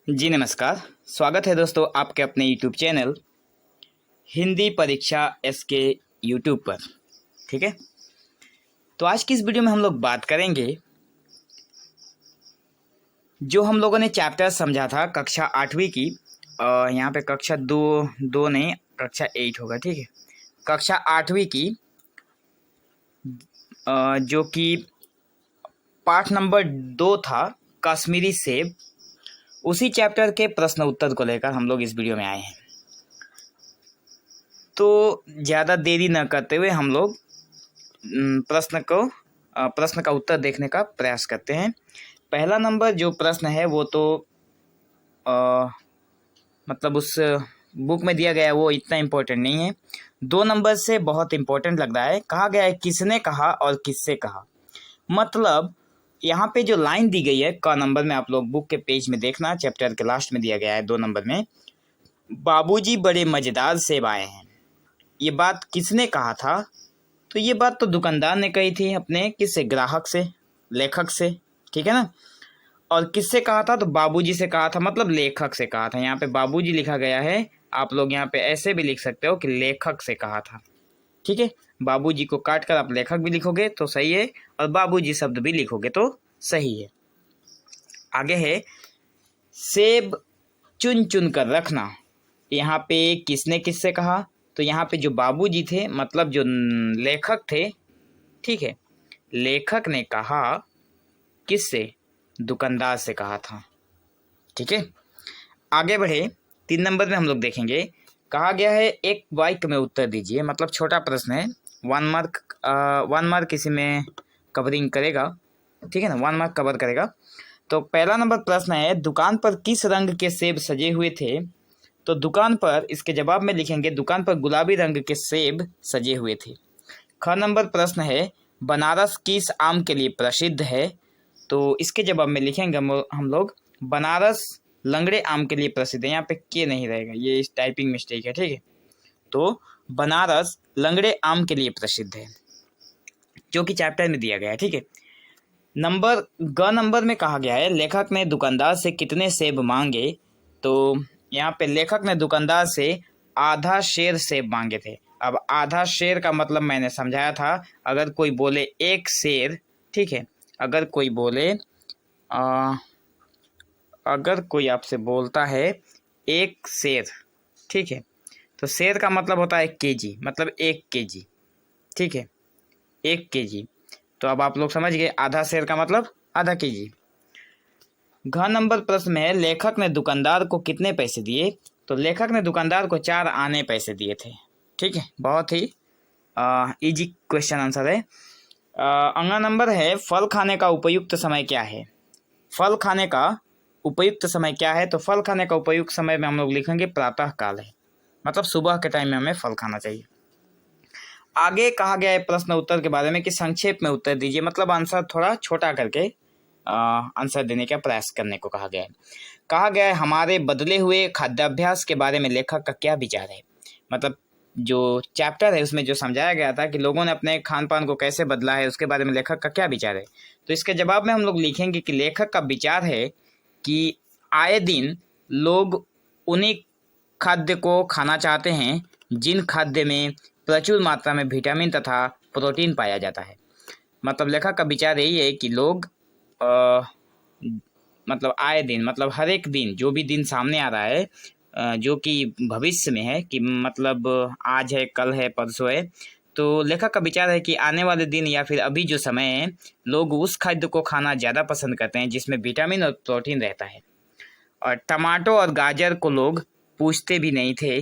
जी नमस्कार। स्वागत है दोस्तों आपके अपने YouTube चैनल हिंदी परीक्षा SK YouTube पर। ठीक है, तो आज की इस वीडियो में हम लोग बात करेंगे जो हम लोगों ने चैप्टर समझा था कक्षा 8वीं की। यहाँ पे कक्षा दो नहीं, कक्षा 8 होगा। ठीक है, कक्षा 8वीं की जो कि पाठ नंबर 2 था कश्मीरी सेब, उसी चैप्टर के प्रश्न उत्तर को लेकर हम लोग इस वीडियो में आए हैं। तो ज़्यादा देरी न करते हुए हम लोग प्रश्न का उत्तर देखने का प्रयास करते हैं। पहला नंबर जो प्रश्न है वो तो मतलब उस बुक में दिया गया है, वो इतना इम्पोर्टेंट नहीं है। 2 नंबर से बहुत इम्पोर्टेंट लग रहा है। कहा गया है किसने कहा और किससे कहा। मतलब यहाँ पे जो लाइन दी गई है क नंबर में, आप लोग बुक के पेज में देखना, चैप्टर के लास्ट में दिया गया है 2 नंबर में, बाबूजी बड़े मज़ेदार सेब आए हैं। ये बात किसने कहा था? तो ये बात तो दुकानदार ने कही थी अपने किससे, ग्राहक से, लेखक से। ठीक है ना। और किससे कहा था? तो बाबूजी से कहा था, मतलब लेखक से कहा था। यहाँ पे बाबूजी लिखा गया है, आप लोग यहाँ पे ऐसे भी लिख सकते हो कि लेखक से कहा था। ठीक है, बाबूजी को काट कर आप लेखक भी लिखोगे तो सही है, और बाबूजी शब्द भी लिखोगे तो सही है। आगे है सेब चुन चुन कर रखना। यहाँ पे किसने किससे कहा? तो यहाँ पे जो बाबूजी थे, मतलब जो लेखक थे, ठीक है, लेखक ने कहा किससे? दुकानदार से कहा था। ठीक है, आगे बढ़े। 3 नंबर में हम लोग देखेंगे, कहा गया है एक वाक्य में उत्तर दीजिए। मतलब छोटा प्रश्न है, 1 मार्क इसी में कवरिंग करेगा। ठीक है ना, 1 मार्क कवर करेगा। तो पहला नंबर प्रश्न है, दुकान पर किस रंग के सेब सजे हुए थे? तो दुकान पर, इसके जवाब में लिखेंगे दुकान पर गुलाबी रंग के सेब सजे हुए थे। ख नंबर प्रश्न है, बनारस किस आम के लिए प्रसिद्ध है? तो इसके जवाब में लिखेंगे हम लोग बनारस लंगड़े आम के लिए प्रसिद्ध है। यहाँ पे के नहीं रहेगा, ये इस टाइपिंग मिस्टेक है। ठीक है, तो बनारस लंगड़े आम के लिए प्रसिद्ध है, जो कि चैप्टर में दिया गया है। ठीक है, ग नंबर में कहा गया है लेखक ने दुकानदार से कितने सेब मांगे? तो यहाँ पे लेखक ने दुकानदार से आधा शेर सेब मांगे थे। अब आधा शेर का मतलब मैंने समझाया था, अगर कोई बोले एक शेर, ठीक है, अगर कोई बोले अगर कोई आपसे बोलता है एक शेर, ठीक है, तो शेर का मतलब होता है केजी, मतलब 1 केजी। ठीक है, 1 केजी। तो अब आप लोग समझ गए, आधा शेर का मतलब आधा केजी। घ नंबर प्रश्न में है, लेखक ने दुकानदार को कितने पैसे दिए? तो लेखक ने दुकानदार को 4 आने पैसे दिए थे। ठीक है, बहुत ही इजी क्वेश्चन आंसर है। अगला नंबर है, फल खाने का उपयुक्त समय क्या है? फल खाने का उपयुक्त समय क्या है? तो फल खाने का उपयुक्त समय में हम लोग लिखेंगे प्रातः काल है, मतलब सुबह के टाइम में हमें फल खाना चाहिए। आगे कहा गया है प्रश्न उत्तर के बारे में कि संक्षेप में उत्तर दीजिए, मतलब आंसर थोड़ा छोटा करके आंसर देने का प्रयास करने को कहा गया है। कहा गया है हमारे बदले हुए खाद्याभ्यास के बारे में लेखक का क्या विचार है? मतलब जो चैप्टर है उसमें जो समझाया गया था कि लोगों ने अपने खान पान को कैसे बदला है, उसके बारे में लेखक का क्या विचार है। तो इसके जवाब में हम लोग लिखेंगे कि लेखक का विचार है कि आए दिन लोग उन्हीं खाद्य को खाना चाहते हैं जिन खाद्य में प्रचुर मात्रा में विटामिन तथा प्रोटीन पाया जाता है। मतलब लेखक का विचार यही है कि लोग मतलब आए दिन, मतलब हर एक दिन, जो भी दिन सामने आ रहा है, जो कि भविष्य में है, कि मतलब आज है, कल है, परसों है, तो लेखक का विचार है कि आने वाले दिन या फिर अभी जो समय है, लोग उस खाद्य को खाना ज़्यादा पसंद करते हैं जिसमें विटामिन और प्रोटीन रहता है। और टमाटो और गाजर को लोग पूछते भी नहीं थे।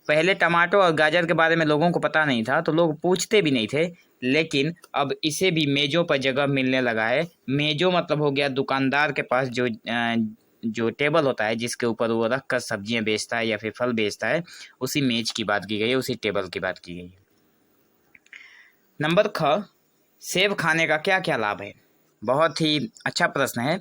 पहले टमाटो और गाजर के बारे में लोगों को पता नहीं था, तो लोग पूछते भी नहीं थे, लेकिन अब इसे भी मेज़ों पर जगह मिलने लगा है। मेज़ों मतलब हो गया दुकानदार के पास जो टेबल होता है जिसके ऊपर वो रख कर सब्जियाँ बेचता है या फिर फल बेचता है, उसी मेज की बात की गई है, उसी टेबल की बात की गई है। नंबर ख, सेब खाने का क्या क्या लाभ है? बहुत ही अच्छा प्रश्न है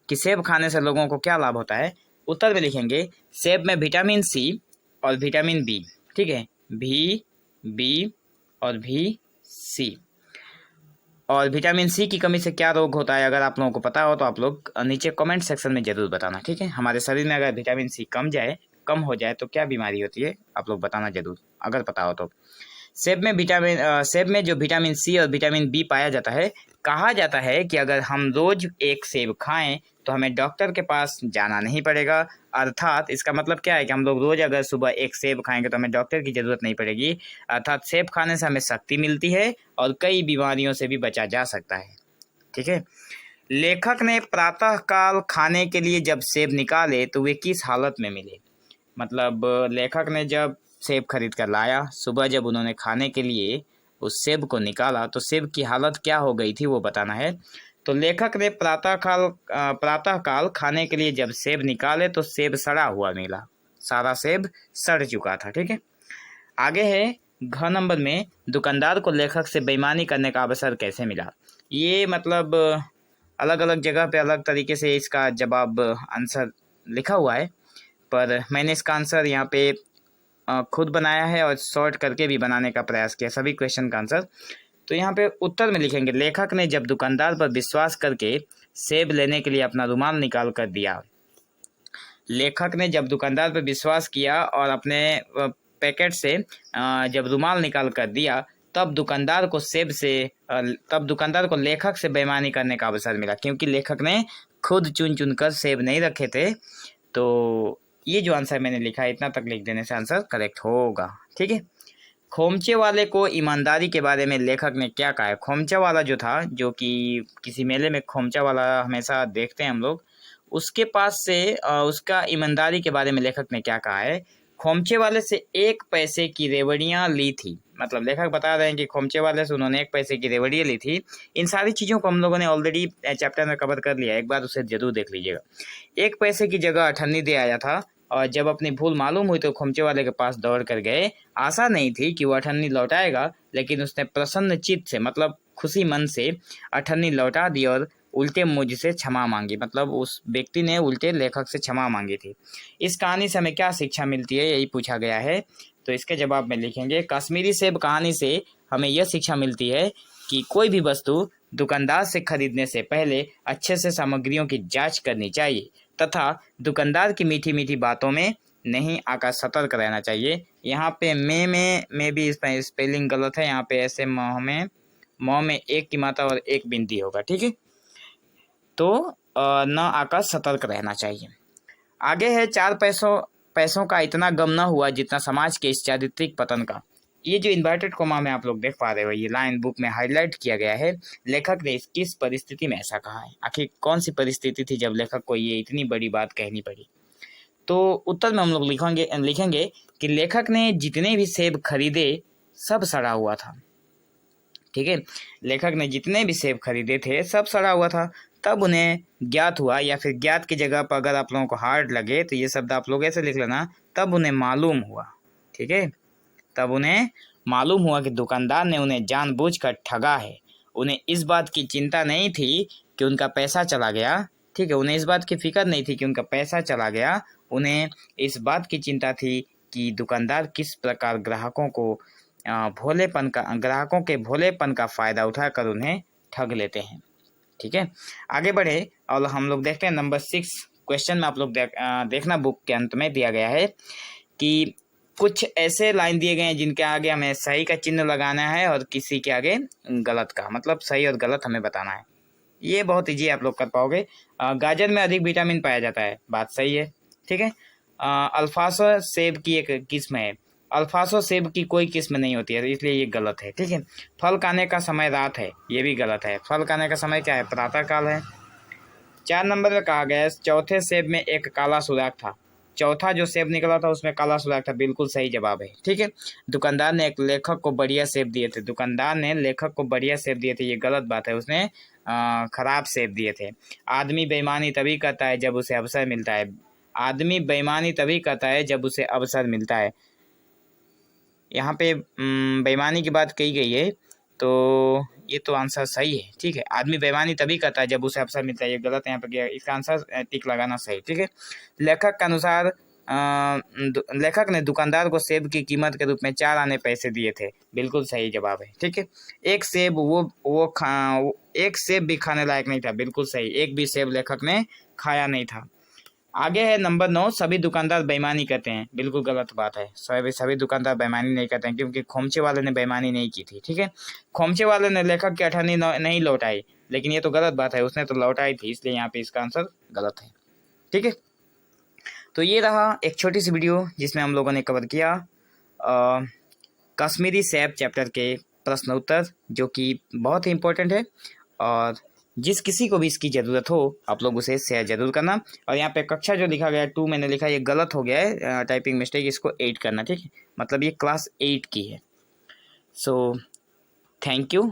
कि सेब खाने से लोगों को क्या लाभ होता है। उत्तर में लिखेंगे सेब में विटामिन सी और विटामिन बी, ठीक है, भी, बी और भी सी। और विटामिन सी की कमी से क्या रोग होता है, अगर आप लोगों को पता हो तो आप लोग नीचे कमेंट सेक्शन में ज़रूर बताना, ठीक है। हमारे शरीर में अगर विटामिन सी कम हो जाए तो क्या बीमारी होती है, आप लोग बताना ज़रूर अगर पता हो तो। सेब में जो विटामिन सी और विटामिन बी पाया जाता है, कहा जाता है कि अगर हम रोज एक सेब खाएं तो हमें डॉक्टर के पास जाना नहीं पड़ेगा। अर्थात इसका मतलब क्या है कि हम लोग रोज अगर सुबह एक सेब खाएंगे तो हमें डॉक्टर की ज़रूरत नहीं पड़ेगी। अर्थात सेब खाने से हमें शक्ति मिलती है और कई बीमारियों से भी बचा जा सकता है, ठीक है। लेखक ने प्रातःकाल खाने के लिए जब सेब निकाले तो वे किस हालत में मिले। मतलब लेखक ने जब सेब खरीद कर लाया, सुबह जब उन्होंने खाने के लिए उस सेब को निकाला तो सेब की हालत क्या हो गई थी वो बताना है। तो लेखक ने प्रातःकाल खाने के लिए जब सेब निकाले तो सेब सड़ा हुआ मिला, सारा सेब सड़ चुका था, ठीक है। आगे है घ नंबर में, दुकानदार को लेखक से बेईमानी करने का अवसर कैसे मिला। ये मतलब अलग अलग जगह पे अलग तरीके से इसका जवाब आंसर लिखा हुआ है, पर मैंने इसका आंसर यहाँ पे खुद बनाया है और शॉर्ट करके भी बनाने का प्रयास किया सभी क्वेश्चन का आंसर। तो यहाँ पे उत्तर में लिखेंगे, लेखक ने जब दुकानदार पर विश्वास करके सेब लेने के लिए अपना रुमाल निकाल कर दिया। लेखक ने जब दुकानदार पर विश्वास किया और अपने पैकेट से जब रुमाल निकाल कर दिया तब दुकानदार को लेखक से बेईमानी करने का अवसर मिला, क्योंकि लेखक ने खुद चुन कर सेब नहीं रखे थे। तो ये जो आंसर मैंने लिखा है इतना तक लिख देने से आंसर करेक्ट होगा, ठीक है। खोमचे वाले को ईमानदारी के बारे में लेखक ने क्या कहा है। खोमचा वाला जो था, जो कि किसी मेले में खोमचा वाला हमेशा देखते हैं हम लोग, उसके पास से उसका ईमानदारी के बारे में लेखक ने क्या कहा है। खोमचे वाले से 1 पैसे की रेवड़ियाँ ली थी। मतलब लेखक बता रहे हैं कि खोमचे वाले से उन्होंने 1 पैसे की रेवड़ियाँ ली थी। इन सारी चीज़ों को हम लोगों ने ऑलरेडी चैप्टर में कवर कर लिया, एक बार उसे जरूर देख लीजिएगा। 1 पैसे की जगह 98 दे आया था और जब अपनी भूल मालूम हुई तो खोमचे वाले के पास दौड़ कर गए। आशा नहीं थी कि वो 98 लौटाएगा, लेकिन उसने प्रसन्न चित्त से, मतलब खुशी मन से 98 लौटा दी और उल्टे मुझसे क्षमा मांगी। मतलब उस व्यक्ति ने उल्टे लेखक से क्षमा मांगी थी। इस कहानी से हमें क्या शिक्षा मिलती है, यही पूछा गया है। तो इसके जवाब में लिखेंगे, कश्मीरी सेब कहानी से हमें यह शिक्षा मिलती है कि कोई भी वस्तु दुकानदार से खरीदने से पहले अच्छे से सामग्रियों की जांच करनी चाहिए तथा दुकानदार की मीठी मीठी बातों में नहीं आकर सतर्क रहना चाहिए। यहाँ पे में भी इसमें स्पेलिंग गलत है, यहाँ पे ऐसे मोह में एक की मात्रा और एक बिंदी होगा, ठीक है। तो न आकर सतर्क रहना चाहिए। आगे है, 4 पैसों का इतना गम न हुआ जितना समाज के इस चारित्रिक पतन का। ये जो इन्वर्टेड कोमा में आप लोग देख पा रहे हो, ये लाइन बुक में हाईलाइट किया गया है। लेखक ने किस परिस्थिति में ऐसा कहा है, आखिर कौन सी परिस्थिति थी जब लेखक को ये इतनी बड़ी बात कहनी पड़ी। तो उत्तर में हम लोग लिखेंगे कि लेखक ने जितने भी सेब खरीदे सब सड़ा हुआ था, ठीक है। लेखक ने जितने भी सेब खरीदे थे सब सड़ा हुआ था। तब उन्हें ज्ञात हुआ, या फिर ज्ञात की जगह पर अगर आप लोगों को हार्ड लगे तो ये शब्द आप लोग ऐसे लिख लेना, तब उन्हें मालूम हुआ, ठीक है। तब उन्हें मालूम हुआ कि दुकानदार ने उन्हें जानबूझकर ठगा है। उन्हें इस बात की चिंता नहीं थी कि उनका पैसा चला गया, ठीक है। उन्हें इस बात की फिक्र नहीं थी कि उनका पैसा चला गया। उन्हें इस बात की चिंता थी कि दुकानदार किस प्रकार ग्राहकों के भोलेपन का फ़ायदा उठाकर उन्हें ठग लेते हैं, ठीक है। आगे बढ़े और हम लोग देखते हैं नंबर 6 क्वेश्चन में। आप लोग देखना बुक के अंत में दिया गया है कि कुछ ऐसे लाइन दिए गए हैं जिनके आगे हमें सही का चिन्ह लगाना है और किसी के आगे गलत का, मतलब सही और गलत हमें बताना है। ये बहुत ईजी आप लोग कर पाओगे। गाजर में अधिक विटामिन पाया जाता है, बात सही है, ठीक है। अल्फासो सेब की एक किस्म है, अल्फासो सेब की कोई किस्म नहीं होती है, इसलिए ये गलत है, ठीक है। फल खाने का समय रात है, ये भी गलत है। फल खाने का समय क्या है, प्रातःकाल है। 4 नंबर में कहा गया है, चौथे सेब में एक काला सुराख था। चौथा जो सेब निकला था उसमें काला सुराख था, बिल्कुल सही जवाब है, ठीक है। दुकानदार ने लेखक को बढ़िया सेब दिए थे, ये गलत बात है, उसने खराब सेब दिए थे। आदमी बेईमानी तभी करता है जब उसे अवसर मिलता है। यहाँ पे बेईमानी की बात कही गई है, तो ये तो आंसर सही है, ठीक है। आदमी बेईमानी तभी करता है जब उसे अवसर मिलता है, ये गलत है, यहाँ पे इसका आंसर टिक लगाना सही, ठीक है। लेखक के अनुसार लेखक ने दुकानदार को सेब की कीमत के रूप में 4 आने पैसे दिए थे। बिल्कुल सही जवाब है। ठीक है, एक सेब भी खाने लायक नहीं था। बिल्कुल सही, एक भी सेब लेखक ने खाया नहीं था। आगे है नंबर 9, सभी दुकानदार बेईमानी करते हैं। बिल्कुल गलत बात है। सभी दुकानदार बेईमानी नहीं करते हैं, क्योंकि खोमचे वाले ने बेईमानी नहीं की थी। ठीक है, खोमचे वाले ने लेखक की 18 नहीं लौटाई, लेकिन ये तो गलत बात है, उसने तो लौटाई थी, इसलिए यहाँ पे इसका आंसर गलत है। ठीक है, तो ये रहा एक छोटी सी वीडियो जिसमें हम लोगों ने कवर किया कश्मीरी सेब चैप्टर के प्रश्न उत्तर, जो कि बहुत ही इम्पोर्टेंट है, और जिस किसी को भी इसकी ज़रूरत हो आप लोग उसे शेयर जरूर करना। और यहाँ पे कक्षा जो लिखा गया है 2 मैंने लिखा, ये गलत हो गया है, टाइपिंग मिस्टेक, इसको 8 करना। ठीक है, मतलब ये क्लास 8 की है। So thank you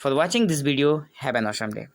for watching this video, have an awesome day.